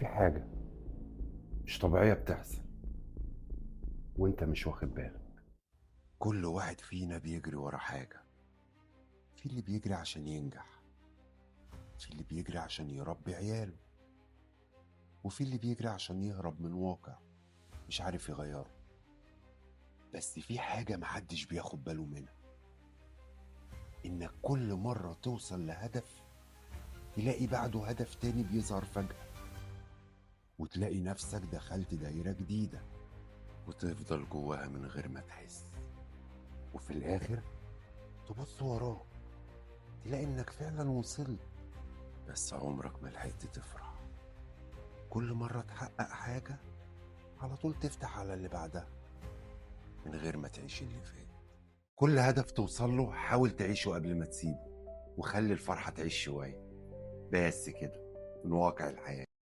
في حاجة مش طبيعية بتحصل وانت مش واخد بالك. كل واحد فينا بيجري ورا حاجة. في اللي بيجري عشان ينجح، في اللي بيجري عشان يربي عياله، وفي اللي بيجري عشان يهرب من واقع مش عارف يغيره. بس في حاجة محدش بياخد باله منها، إنك كل مرة توصل لهدف تلاقي بعده هدف تاني بيظهر فجأة، وتلاقي نفسك دخلت دايرة جديدة وتفضل جواها من غير ما تحس. وفي الآخر تبص وراك تلاقي إنك فعلا وصلت، بس عمرك ما لحقت تفرح. كل مرة تحقق حاجة على طول تفتح على اللي بعدها من غير ما تعيش اللي فات. كل هدف توصل له حاول تعيشه قبل ما تسيبه، وخلي الفرحة تعيش شوية بس كده من واقع الحياة.